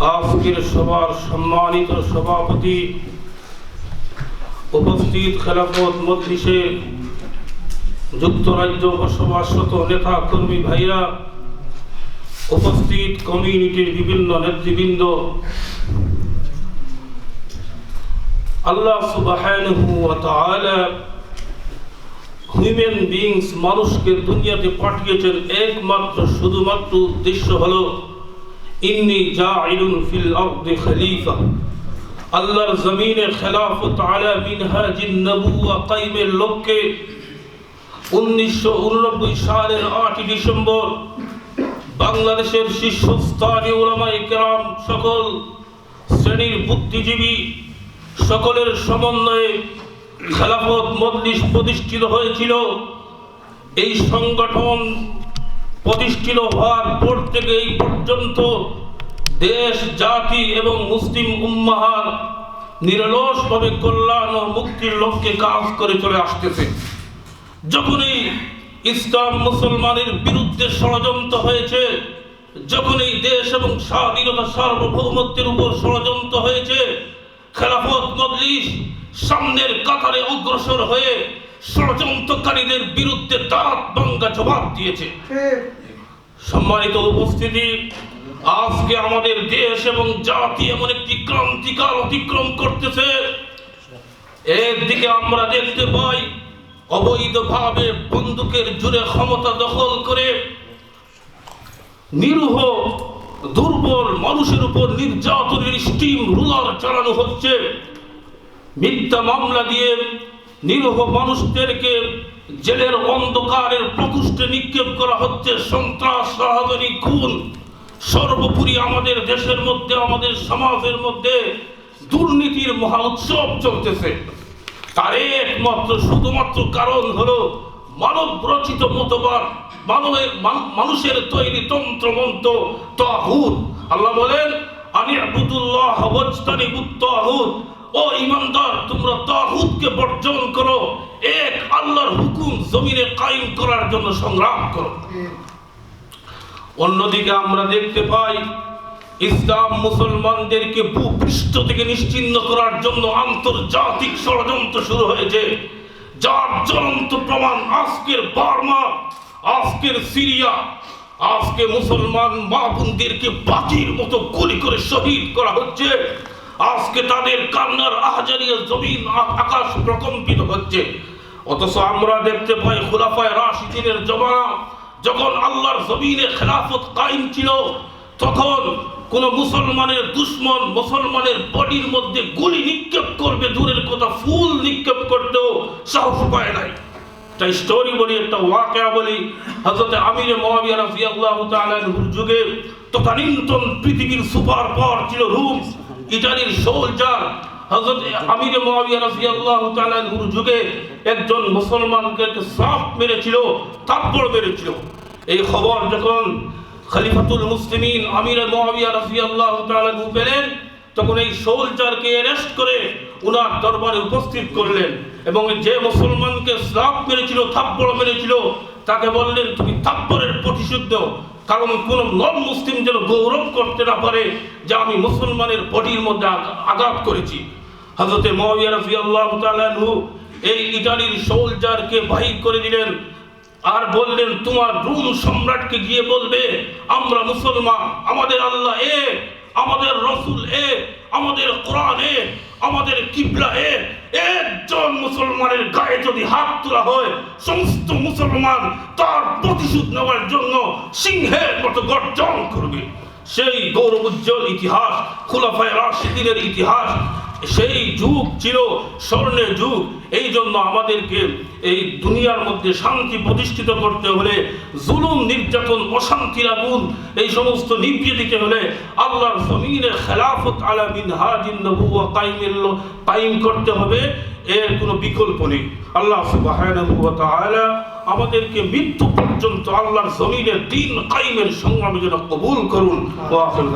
আজকের সবার সম্মানিত সভাপতি, উপস্থিত খেলাফত মজলিসে যুক্তরাজ্য বসবাসরত নেতা কর্মী ভাইরা, উপস্থিত কমিউনিটির বিভিন্ন নেতৃবৃন্দ, আল্লাহ সুবহানাহু ওয়া তাআলা হিউম্যান বিংস মানুষকে দুনিয়াতে পাঠিয়েছেন একমাত্র শুধুমাত্র উদ্দেশ্য হলো ইন্নী জাইলুন ফিল আরদি খলিফা, আল্লাহর জমিনে খেলাফত আলা মিনহাজিন নবুওয়া কায়েমের লক্ষ্যে 1989 সালের 8 ডিসেম্বর বাংলাদেশের শীর্ষস্থানীয় উলামায়ে কেরাম, সকল শ্রেণীর বুদ্ধিজীবী সকলের সমন্বয়ে খেলাফত মজলিস প্রতিষ্ঠিত হয়েছিল। এই সংগঠন প্রতিষ্ঠিত হওয়ার পর থেকে এই পর্যন্ত দেশ, জাতি এবং মুসলিম উম্মাহর নিরলসভাবে কল্যাণ ও মুক্তির লক্ষ্যে কাজ করে চলে আসতেছে। যখনই ইসলাম মুসলমানের বিরুদ্ধে ষড়যন্ত্র হয়েছে, যখন এই দেশ এবং স্বাধীনতা সার্বভৌমত্বের উপর ষড়যন্ত্র হয়েছে, খেলাফত মজলিস সামনের কাতারে অগ্রসর হয়ে ষড়যন্ত্রকারীদের বিরুদ্ধে দাঁত ভাঙ্গা জবাব দিয়েছে। সম্মানিত উপস্থিতি, আজকে আমাদের দেশ এবং জাতি এমন একটি ক্রান্তিকাল অতিক্রম করতেছে। একদিকে আমরা দেখতে পাই অবৈধভাবে বন্দুকের জোরে ক্ষমতা দখল করে নিরীহ দুর্বল মানুষের উপর নির্যাতনের স্টিম রুলার চালানো হচ্ছে। মিথ্যা মামলা দিয়ে নিরীহ মানুষদেরকে জেলের অন্ধকারের প্রকোষ্ঠে নিক্ষেপ করা হচ্ছে। সন্ত্রাস, রাহাজানি, খুন, সর্বোপরি আমাদের দেশের মধ্যে, আমাদের সমাজের মধ্যে দুর্নীতির মহা উৎসব চলতেছে। তার একমাত্র শুধুমাত্র কারণ হলো মানব রচিত মতবাদ, মানুষের তৈরি তন্ত্রমন্ত্র, তাগুত। আল্লাহ বলেন, আনি'বুদুল্লাহ ওয়াজতানিবুত তাগুত, ও ঈমানদার, তোমরা তাগুতকে বর্জন করো, এক আল্লাহর হুকুম জমিনে কায়েম করার জন্য সংগ্রাম করো। অন্যদিকে আমরা দেখতে পাই ইসলাম মুসলমানদেরকে ভূপৃষ্ঠ থেকে নিশ্চিহ্ন করার জন্য আন্তর্জাতিক ষড়যন্ত্র শুরু হয়েছে, যার জ্বলন্ত প্রমাণ আজকের বার্মা, আজকের সিরিয়া। আজকে মুসলমান মা বোনদেরকে বাজির মতো গুলি করে শহীদ করা হচ্ছে। আজকে তাদের কান্নার আহাজারিয়ে জমিন আকাশ প্রকম্পিত হচ্ছে। অথচ আমরা দেখতে পাই খুলাফায়ে রাশিদিনের জমানা, যখন আল্লাহর জমিনে খেলাফত কায়েম ছিল, তখন কোন মুসলমানের দুশমন মুসলমানের বডির মধ্যে গুলি নিক্ষেপ করবে দূরের কথা, ফুল নিক্ষেপ করতেও সাহস পায় নাই। একটা স্টোরি বলি, একটা ওয়াকিয়া বলি। হযরত আমির মুআবিয়া রাদিয়াল্লাহু তাআলা আনহুর যুগে তদানীন্তন পৃথিবীর সুপার পাওয়ার ছিল রুম, ইটালির সোলজার। হযরত আমির মুআবিয়া রাদিয়াল্লাহু তাআলা আনহুর যুগে একজন মুসলমানকে সাপ মেরেছিল, থাপ্পড় মেরেছিল। এই খবর যখন খলিফাতুল মুসলিমিন আমির মুআবিয়া রাদিয়াল্লাহু তাআলা আনহু পেলেন, তখন এই সোলজারকে অ্যারেস্ট করে উনার দরবারে উপস্থিত করলেন এবং যে মুসলমানকে সাপ মেরেছিল, থাপ্পড় মেরেছিল, তাকে বললেন, তুমি থাপ্পড়ের প্রতিশোধ দাও, কারণ কোন নন মুসলিম যেন গৌরব করতে না পারে যে আমি মুসলমানের বডির মধ্যে আঘাত করেছি। হযরত মুআবিয়া রাদিয়াল্লাহু তাআলা আনহু এই ইটালির সোলজারকে বাহির করে দিলেন আর বললেন, তোমার রোম সম্রাটকে গিয়ে বলবে আমরা মুসলমান, আমাদের আল্লাহ এক, আমাদের রাসূল এক, আমাদের কোরআন এক, আমাদের কিবলা এক। একজন মুসলমানের গায়ে যদি হাত তোলা হয়, সমস্ত মুসলমান তার প্রতিশোধ নেওয়ার জন্য সিংহের মতো গর্জন করবে। সেই গৌরবোজ্জ্বল ইতিহাস, খুলাফায়ে রাশিদিনের ইতিহাস, সেই যুগ ছিল স্বর্ণের যুগ। এই জন্য আমাদেরকে এই দুনিয়ার মধ্যে শান্তি প্রতিষ্ঠিত করতে হলে, জুলুম, নির্যাতন, অশান্তির আগুন এই সমস্ত নিভিয়ে দিতে হলে আল্লাহর জমিনে খেলাফত আলা মিনহাজিন নবুওয়া কায়েম করতে হবে। এর কোনো বিকল্প নেই। আল্লাহ সুবহানাহু ওয়া তাআলা আমাদেরকে মৃত্যু পর্যন্ত আল্লাহর জমিনে দ্বীন কায়েমের সংগ্রামে যেন কবুল করুন। ওয়া আখিরু